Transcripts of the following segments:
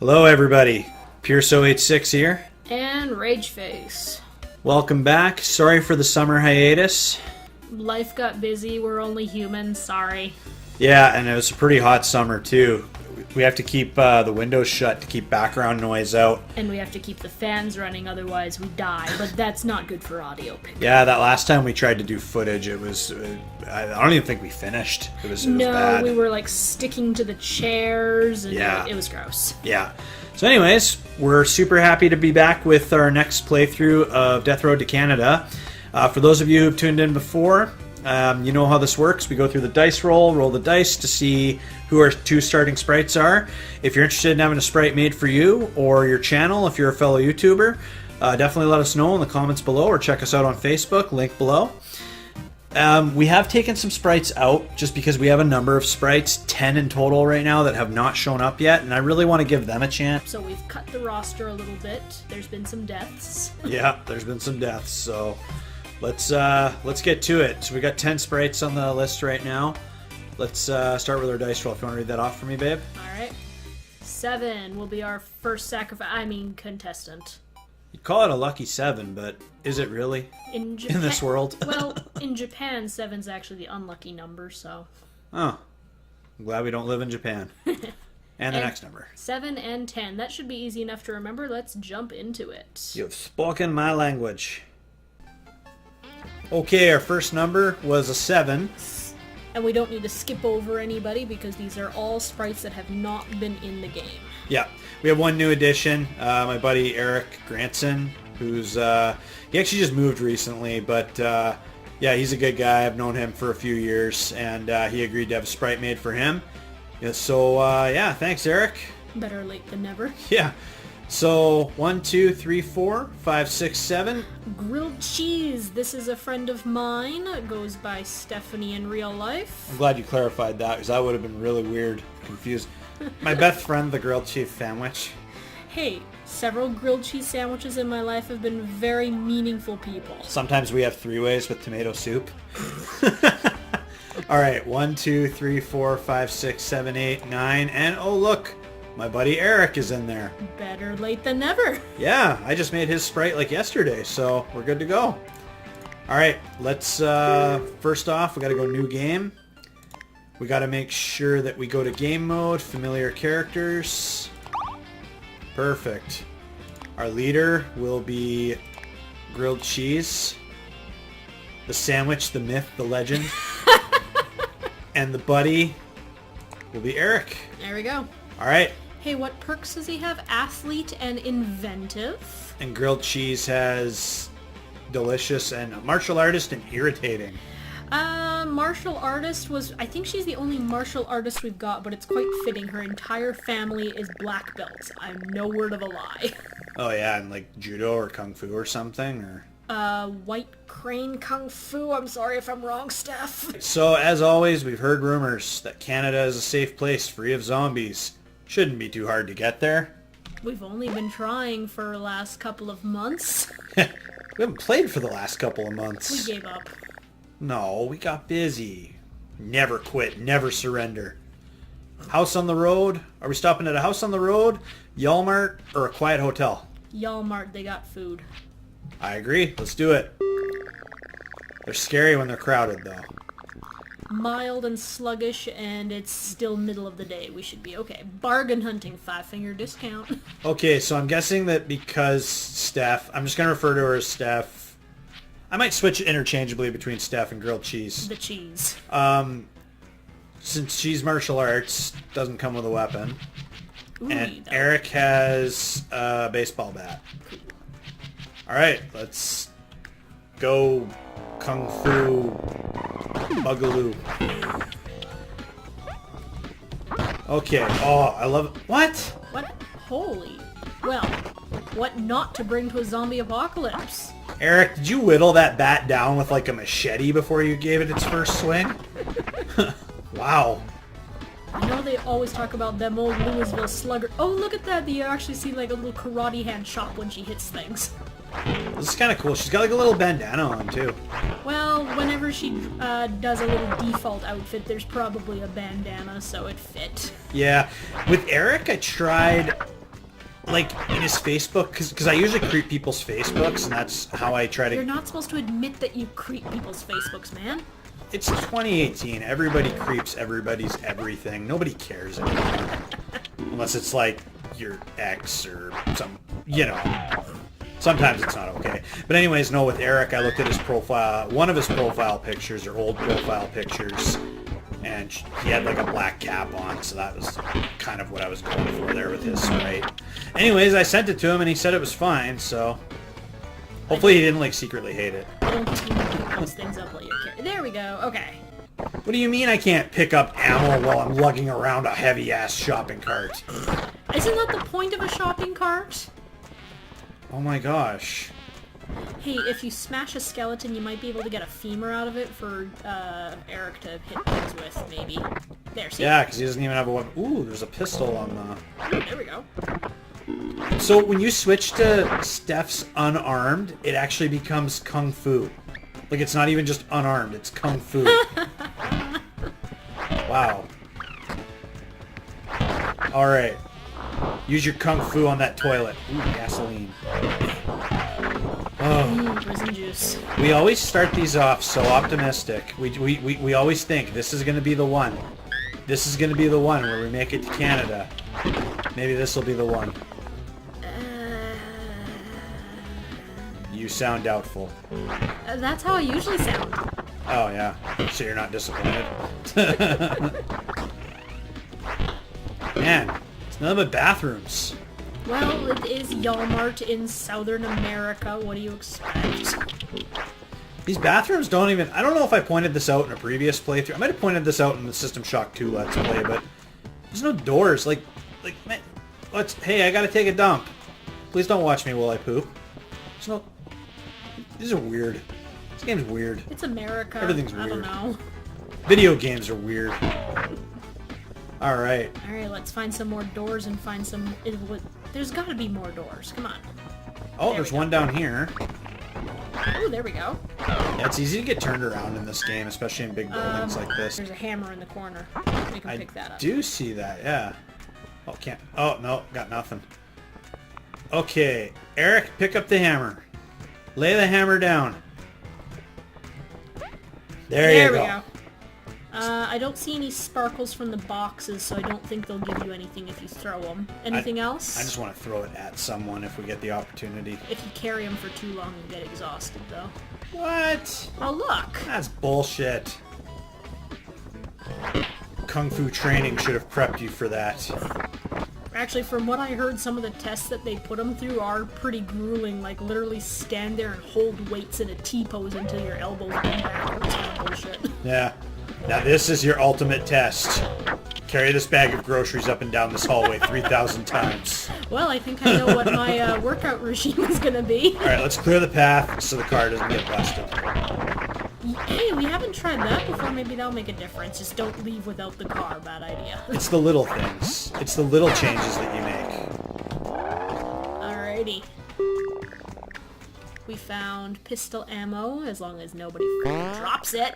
Hello everybody, Pierce086 here. And Rageface. Welcome back. Sorry for the summer hiatus. Life got busy, we're only human, sorry. Yeah, and it was a pretty hot summer too. We have to keep the windows shut to keep background noise out. And we have to keep the fans running, otherwise we die, but that's not good for audio. Yeah, that last time we tried to do footage, it was... I don't even think we finished. It was bad. We were like sticking to the chairs, and Yeah. it was gross. Yeah. So anyways, we're super happy to be back with our next playthrough of Death Road to Canada. For those of you who've tuned in before, you know how this works. We go through the dice roll the dice to see who our two starting sprites are. If you're interested in having a sprite made for you or your channel, if you're a fellow YouTuber, definitely let us know in the comments below or check us out on Facebook, link below. We have taken some sprites out just because we have a number of sprites, 10 in total right now, that have not shown up yet, and I really want to give them a chance. So we've cut the roster a little bit. There's been some deaths. Yeah, there's been some deaths, so let's get to it. So we got 10 sprites on the list right now. Let's start with our dice roll. If you want to read that off for me, babe. All right. 7 will be our first contestant. You'd call it a lucky 7, but is it really in this world? Well, in Japan, 7's actually the unlucky number, so... Oh. I'm glad we don't live in Japan. And the next number. 7 and 10. That should be easy enough to remember. Let's jump into it. You've spoken my language. Okay, our first number was a 7. And we don't need to skip over anybody because these are all sprites that have not been in the game. Yeah, we have one new addition. My buddy Erik Fraser, who's he actually just moved recently, but yeah, he's a good guy. I've known him for a few years, and he agreed to have a sprite made for him. Yeah, so yeah, thanks, Erik. Better late than never. Yeah. So 1, 2, 3, 4, 5, 6, 7. Grilled cheese. This is a friend of mine. It goes by Stephanie in real life. I'm glad you clarified that because that would have been really weird, confused. My best friend, the grilled cheese sandwich. Hey, several grilled cheese sandwiches in my life have been very meaningful people. Sometimes we have 3-ways with tomato soup. All right, 1, 2, 3, 4, 5, 6, 7, 8, 9, and oh look, my buddy Erik is in there. Better late than never. Yeah, I just made his sprite like yesterday, so we're good to go. All right, let's, first off, we got to go new game. We got to make sure that we go to game mode, familiar characters. Perfect. Our leader will be grilled cheese. The sandwich, the myth, the legend. And the buddy will be Erik. There we go. All right. Hey, what perks does he have? Athlete and inventive. And grilled cheese has delicious and martial artist and irritating. Martial artist was... I think she's the only martial artist we've got, but it's quite fitting. Her entire family is black belts. I'm no word of a lie. Oh yeah, and like judo or kung fu or something, or... White crane kung fu. I'm sorry if I'm wrong, Steph. So, as always, we've heard rumors that Canada is a safe place free of zombies. Shouldn't be too hard to get there. We've only been trying for the last couple of months. We haven't played for the last couple of months. We gave up. No, we got busy. Never quit, never surrender. House on the road? Are we stopping at a house on the road, Walmart, or a quiet hotel? Walmart, they got food. I agree. Let's do it. They're scary when they're crowded, though. Mild and sluggish, and it's still middle of the day. We should be okay. Bargain hunting, 5-finger discount. Okay, so I'm guessing that because Steph... I'm just going to refer to her as Steph. I might switch interchangeably between Steph and grilled cheese. The cheese. Since she's martial arts, doesn't come with a weapon. Ooh, And Erik has a baseball bat. Cool. Alright, let's go Kung Fu Bugaloo. Okay, oh, I love it. What? What? Holy. Well, what not to bring to a zombie apocalypse? Erik, did you whittle that bat down with like a machete before you gave it its first swing? Wow. I know they always talk about them old Louisville slugger. Oh, look at that. You actually see like a little karate hand chop when she hits things. This is kind of cool. She's got like a little bandana on too. Well, whenever she does a little default outfit, there's probably a bandana, so it fit. Yeah. With Erik, I tried like in his Facebook, because I usually creep people's Facebooks, and that's how I try to. You're not supposed to admit that you creep people's Facebooks, man. It's 2018. Everybody creeps everybody's everything. Nobody cares anymore, unless it's like your ex or some, Sometimes it's not okay. But anyways, no, with Erik, I looked at his profile, one of his profile pictures, or old profile pictures, and he had like a black cap on, so that was kind of what I was going for there with his sprite. Anyways, I sent it to him, and he said it was fine, so hopefully he didn't like secretly hate it. I don't think you can pick those things up while you're carrying. There we go. Okay. What do you mean I can't pick up ammo while I'm lugging around a heavy-ass shopping cart? Isn't that the point of a shopping cart? Oh my gosh. Hey, if you smash a skeleton, you might be able to get a femur out of it for Erik to hit things with, maybe. There, see? Yeah, because he doesn't even have a weapon. Ooh, there's a pistol on the... Ooh, there we go. So when you switch to Steph's unarmed, it actually becomes Kung Fu. Like, it's not even just unarmed, it's Kung Fu. Wow. Alright. Use your Kung Fu on that toilet. Ooh, gasoline. Oh. Prison juice. We always start these off so optimistic. We always think this is going to be the one. This is going to be the one where we make it to Canada. Maybe this will be the one. You sound doubtful. That's how I usually sound. Oh, yeah. So you're not disappointed? Man, it's nothing but bathrooms. Well, it is Walmart in Southern America. What do you expect? These bathrooms don't even... I don't know if I pointed this out in a previous playthrough. I might have pointed this out in the System Shock 2 Let's Play, but there's no doors. Like, man, hey, I gotta take a dump. Please don't watch me while I poop. There's no... These are weird. This game's weird. It's America. Everything's weird. I don't know. Video games are weird. Alright. Alright, let's find some more doors and find some... There's gotta be more doors. Come on. Oh, there's one down here. Oh, there we go. Yeah, it's easy to get turned around in this game, especially in big buildings like this. There's a hammer in the corner. We can pick that up. I do see that, yeah. Oh, can't... Oh, no, got nothing. Okay, Erik, pick up the hammer. Lay the hammer down. There you go. I don't see any sparkles from the boxes, so I don't think they'll give you anything if you throw them. Anything else? I just want to throw it at someone if we get the opportunity. If you carry them for too long, you get exhausted, though. What? Oh, look! That's bullshit. Kung Fu training should have prepped you for that. Actually, from what I heard, some of the tests that they put them through are pretty grueling. Like, literally stand there and hold weights in a T-pose until your elbows bend backwards. Kind of bullshit. Yeah. Now this is your ultimate test. Carry this bag of groceries up and down this hallway 3,000 times. Well, I think I know what my workout regime is going to be. Alright, let's clear the path so the car doesn't get busted. Hey, we haven't tried that before. Maybe that'll make a difference. Just don't leave without the car. Bad idea. It's the little things. It's the little changes that you make. Alrighty. We found pistol ammo, as long as nobody drops it.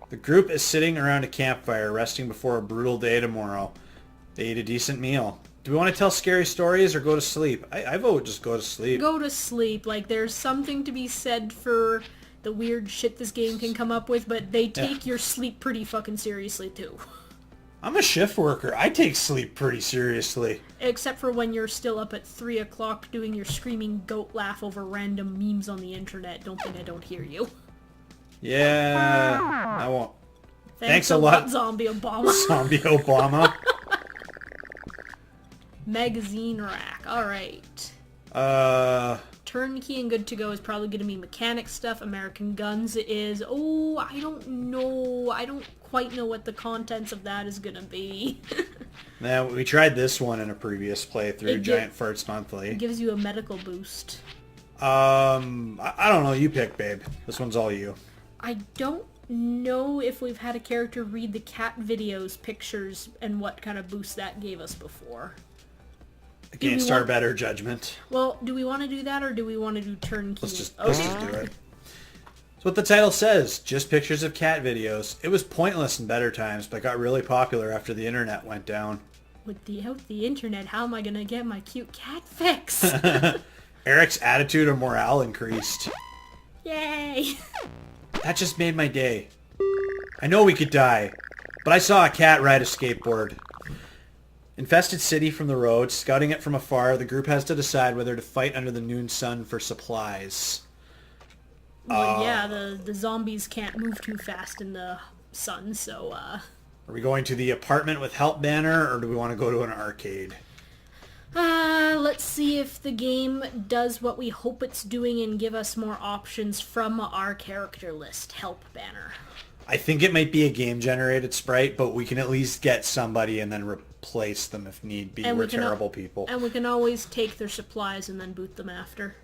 The group is sitting around a campfire, resting before a brutal day tomorrow. They ate a decent meal. Do we want to tell scary stories or go to sleep? I vote just go to sleep. Go to sleep. Like, there's something to be said for the weird shit this game can come up with, but they take your sleep pretty fucking seriously, too. I'm a shift worker. I take sleep pretty seriously. Except for when you're still up at 3 o'clock doing your screaming goat laugh over random memes on the internet. Don't think I don't hear you. Yeah, I won't. Thanks a lot, Zombie Obama. Zombie Obama. Magazine rack. Alright. Turnkey and good to go is probably going to be mechanic stuff. American Guns is... Oh, I don't know. I don't quite know what the contents of that is going to be. Now, we tried this one in a previous playthrough, Giant Farts Monthly. It gives you a medical boost. I don't know. You pick, babe. This one's all you. I don't know if we've had a character read the cat videos, pictures, and what kind of boost that gave us before. Against our better judgment. Well, do we want to do that, or do we want to do turnkey? Let's just do it. That's what the title says. Just pictures of cat videos. It was pointless in better times, but got really popular after the internet went down. Without the internet, how am I gonna get my cute cat fix? Eric's attitude and morale increased. Yay! That just made my day. I know we could die, but I saw a cat ride a skateboard. Infested city from the road, scouting it from afar, the group has to decide whether to fight under the noon sun for supplies. Well, yeah, the zombies can't move too fast in the sun, so, Are we going to the apartment with help banner, or do we want to go to an arcade? let's see if the game does what we hope it's doing and give us more options from our character list. Help banner. I think it might be a game-generated sprite, but we can at least get somebody and then replace them if need be. We're terrible people. And we can always take their supplies and then boot them after.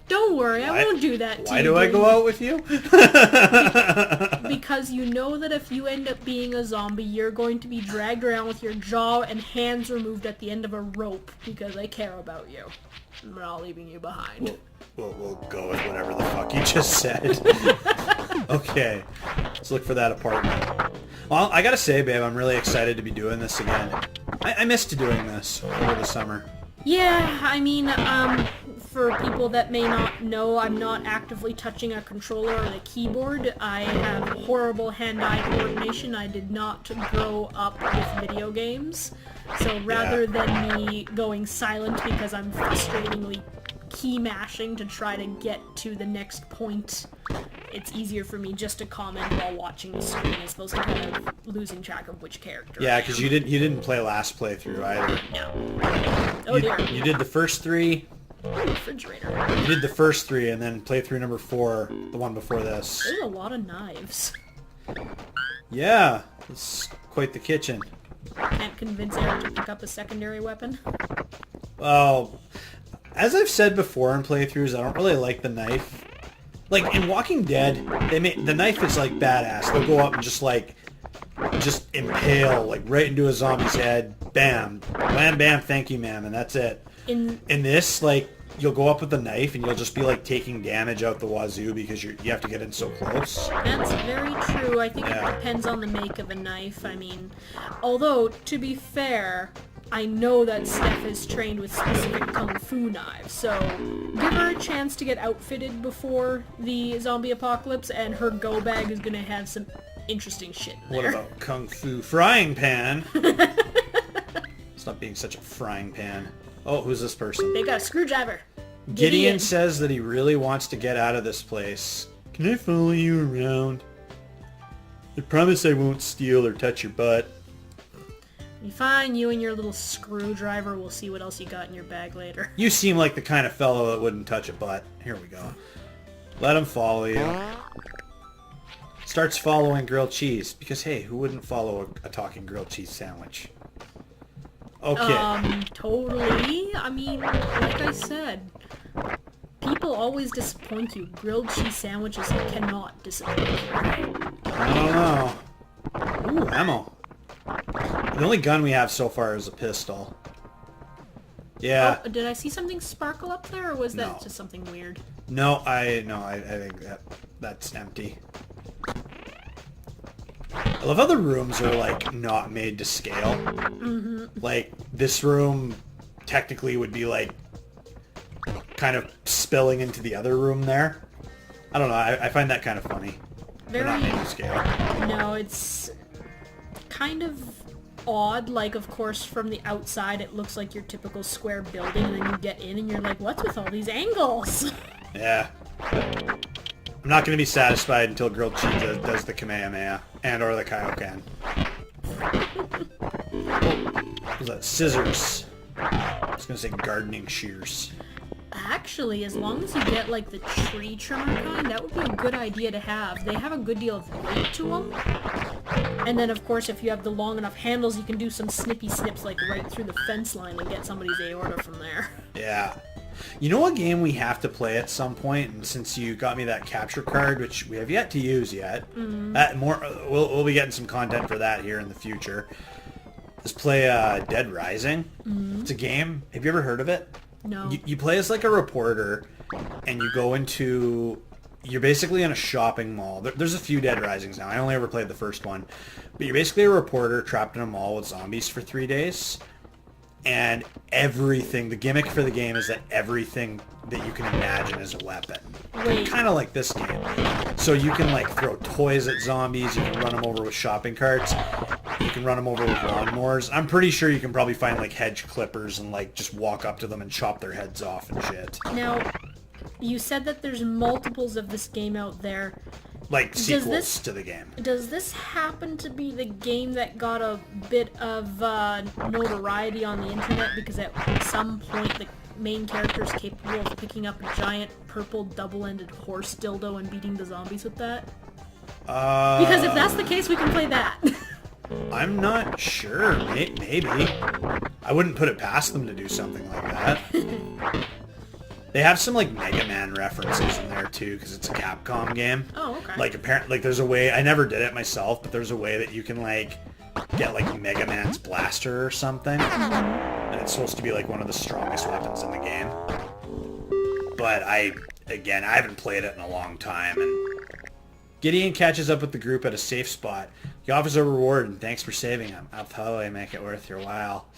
Don't worry, I won't do that to you. Why do I go out with you? Because you know that if you end up being a zombie, you're going to be dragged around with your jaw and hands removed at the end of a rope because I care about you. I'm not leaving you behind. We'll go with whatever the fuck you just said. Okay, let's look for that apartment. Well, I gotta say, babe, I'm really excited to be doing this again. I missed doing this over the summer. Yeah, I mean, for people that may not know, I'm not actively touching a controller or the keyboard. I have horrible hand-eye coordination. I did not grow up with video games. So rather than me going silent because I'm frustratingly key mashing to try to get to the next point, it's easier for me just to comment while watching the screen as opposed to kind of losing track of which character. Yeah, because you didn't play last playthrough either. No. Oh dear. You did the first 3. Refrigerator. You did the first 3 and then playthrough number 4, the one before this. There's a lot of knives. Yeah, it's quite the kitchen. Can't convince Eric to pick up a secondary weapon. Well, as I've said before in playthroughs, I don't really like the knife. Like, in Walking Dead, the knife is, like, badass. They'll go up and just impale, like, right into a zombie's head. Bam. Bam, bam, thank you, ma'am, and that's it. In this, like, you'll go up with the knife and you'll just be, like, taking damage out the wazoo because you have to get in so close. That's very true. I think it depends on the make of a knife. I mean, although, to be fair, I know that Steph is trained with specific Kung Fu knives, so give her a chance to get outfitted before the zombie apocalypse, and her go bag is going to have some interesting shit in there. What about Kung Fu frying pan? Stop being such a frying pan. Oh, who's this person? They got a screwdriver. Gideon says that he really wants to get out of this place. Can I follow you around? I promise I won't steal or touch your butt. You fine, you and your little screwdriver. We'll see what else you got in your bag later. You seem like the kind of fellow that wouldn't touch a butt. Here we go. Let him follow you. Starts following grilled cheese. Because, hey, who wouldn't follow a talking grilled cheese sandwich? Okay. Totally. I mean, like I said, people always disappoint you. Grilled cheese sandwiches cannot disappoint you. I don't know. Ooh, ammo. The only gun we have so far is a pistol. Yeah. Oh, did I see something sparkle up there, or was that just something weird? No, I think that's empty. I love how the rooms are, like, not made to scale. Mm-hmm. Like, this room technically would be, like, kind of spilling into the other room there. I don't know, I find that kind of funny. They're not made to scale. No, it's kind of odd. Like, of course, from the outside it looks like your typical square building, and then you get in and you're like, what's with all these angles? Yeah. I'm not going to be satisfied until grilled cheese does the Kamehameha and or the Kaioken. What was that? Scissors. I was going to say gardening shears. Actually, as long as you get, like, the tree trimmer kind, that would be a good idea to have. They have a good deal of weight to them. And then, of course, if you have the long enough handles, you can do some snippy snips, like, right through the fence line and get somebody's aorta from there. Yeah. You know what game we have to play at some point, and since you got me that capture card, which we have yet to use yet, we'll be getting some content for that here in the future, is play Dead Rising. It's a game. Have you ever heard of it? No. You play as, like, a reporter, and you go into you're basically in a shopping mall. There's a few Dead Risings now. I only ever played the first one. But you're basically a reporter trapped in a mall with zombies for 3 days. And everything, the gimmick for the game is that everything that you can imagine is a weapon. Wait. Kind of like this game. So you can like throw toys at zombies, you can run them over with shopping carts, you can run them over with lawnmowers. I'm pretty sure you can probably find like hedge clippers and like just walk up to them and chop their heads off and shit. Now, you said that there's multiples of this game out there. Like sequels to the game. Does this happen to be the game that got a bit of notoriety on the internet because at some point the main character is capable of picking up a giant purple double-ended horse dildo and beating the zombies with that? Because if that's the case, we can play that. I'm not sure. Maybe. I wouldn't put it past them to do something like that. They have some like Mega Man references in there too, because it's a Capcom game. Oh, okay. Like apparently, like there's a way. I never did it myself, but there's a way that you can like get like Mega Man's blaster or something, and it's supposed to be like one of the strongest weapons in the game. But I haven't played it in a long time. And Gideon catches up with the group at a safe spot. He offers a reward and thanks for saving him. I'll totally make it worth your while.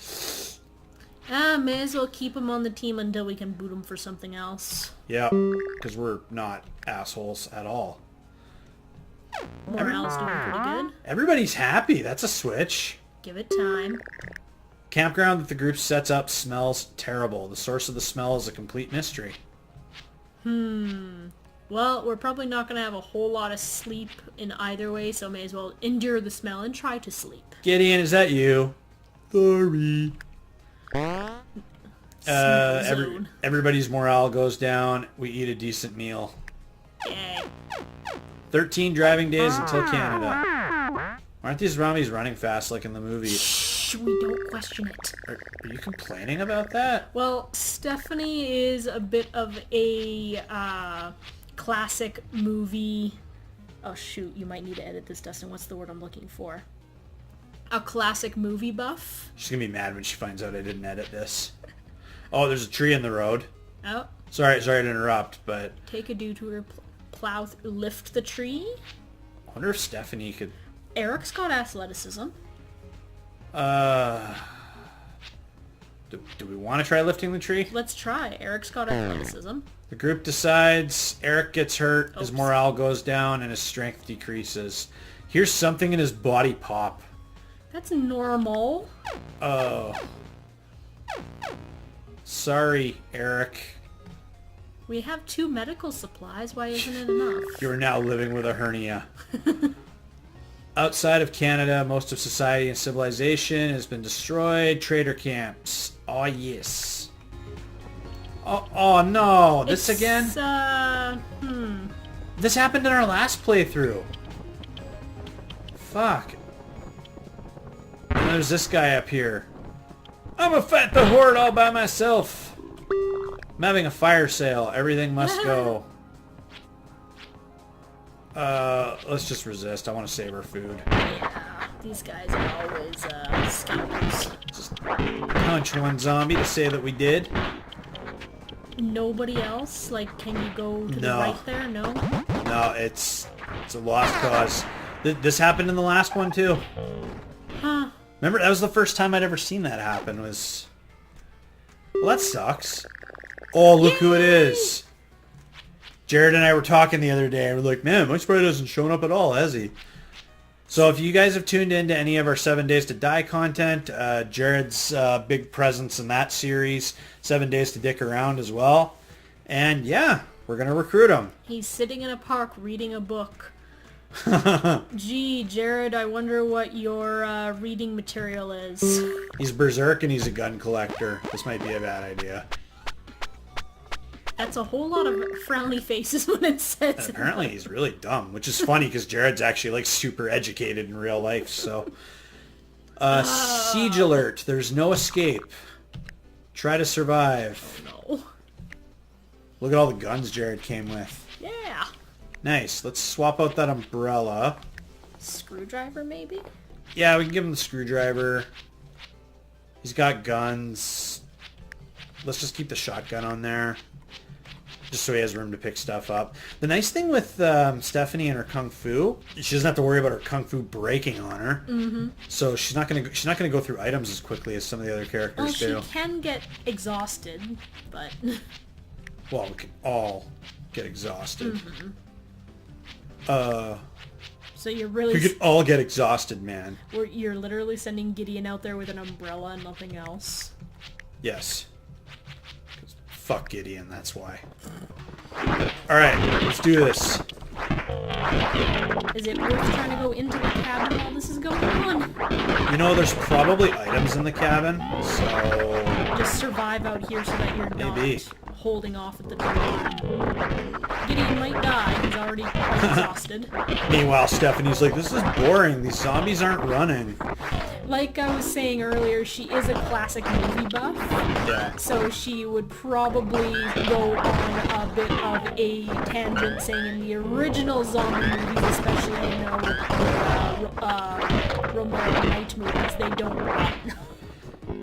May as well keep him on the team until we can boot him for something else. Yeah, because we're not assholes at all. Morale's doing pretty good. Everybody's happy. That's a switch. Give it time. Campground that the group sets up smells terrible. The source of the smell is a complete mystery. Well, we're probably not going to have a whole lot of sleep in either way, so may as well endure the smell and try to sleep. Gideon, is that you? Sorry. Everybody's morale goes down. We eat a decent meal. Yay. 13 driving days until Canada. Aren't these zombies running fast like in the movie? Shh, we don't question it. Are you complaining about that? Well, Stephanie is a bit of a classic movie... Oh shoot, you might need to edit this, Dustin. What's the word I'm looking for? A classic movie buff. She's gonna be mad when she finds out I didn't edit this. Oh, there's a tree in the road. Oh. Sorry to interrupt, but... Take a detour, lift the tree. I wonder if Stephanie could... Eric's got athleticism. Do we want to try lifting the tree? Let's try. Eric's got athleticism. The group decides. Eric gets hurt, his Oops. morale goes down, and his strength decreases. Here's something in his body pop. That's normal. Oh. Sorry, Eric. We have 2 medical supplies. Why isn't it enough? You're now living with a hernia. Outside of Canada, most of society and civilization has been destroyed. Trader camps. Oh, yes. Oh no. This again? This happened in our last playthrough. Fuck. And there's this guy up here. I'm a fight the horde all by myself. I'm having a fire sale. Everything must go. Let's just resist. I want to save our food. Yeah, these guys are always scoundrels. Just punch one zombie to say that we did. Nobody else? Like, can you go to the No. right there? No? No, it's a lost cause. This happened in the last one too. Huh. Remember, that was the first time I'd ever seen that happen. Was, well, that sucks. Oh, look who it is. Jared and I were talking the other day, and we're like, man, my sprite hasn't shown up at all, has he? So if you guys have tuned in to any of our 7 Days to Die content, Jared's big presence in that series, 7 Days to Dick Around as well. And yeah, we're going to recruit him. He's sitting in a park reading a book. Gee, Jared, I wonder what your reading material is. He's berserk and he's a gun collector. This might be a bad idea. That's a whole lot of frowny faces when it says And apparently he's really dumb, which is funny because Jared's actually like super educated in real life. So, siege alert. There's no escape. Try to survive. No. Look at all the guns Jared came with. Yeah. Nice. Let's swap out that umbrella. Screwdriver, maybe? Yeah, we can give him the screwdriver. He's got guns. Let's just keep the shotgun on there. just so he has room to pick stuff up. The nice thing with Stephanie and her Kung Fu, she doesn't have to worry about her Kung Fu breaking on her. Mm-hmm. So she's not gonna go through items as quickly as some of the other characters do. She can get exhausted, but well, we can all get exhausted. So you're really... We could all get exhausted, man. You're literally sending Gideon out there with an umbrella and nothing else. Yes. Fuck Gideon, that's why. Alright, let's do this. Is it worth trying to go into the cabin while this is going on? You know, there's probably items in the cabin, so... Just survive out here so that you're not holding off at the door. Gideon might die, he's already quite exhausted. Meanwhile, Stephanie's like, this is boring, these zombies aren't running. Like I was saying earlier, she is a classic movie buff. Yeah. So she would probably go on a bit of a tangent saying in the original zombie movies, especially in Romero Knight movies, they don't run.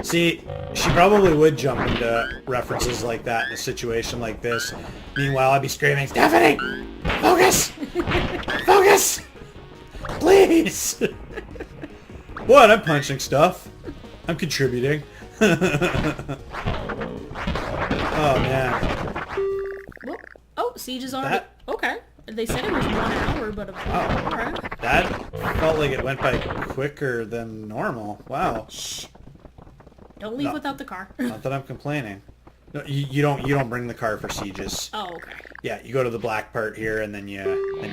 See, she probably would jump into references like that in a situation like this. Meanwhile, I'd be screaming, Stephanie! Focus! Focus! Please! What? I'm punching stuff. I'm contributing. Oh, man. Whoop. Oh, Siege is already... Okay. They said it was 1 hour, but... Okay. That felt like it went by quicker than normal. Wow. Shh. Don't leave without the car. Not that I'm complaining. No, you don't bring the car for sieges. Oh, okay. Yeah, you go to the black part here, and then you leave.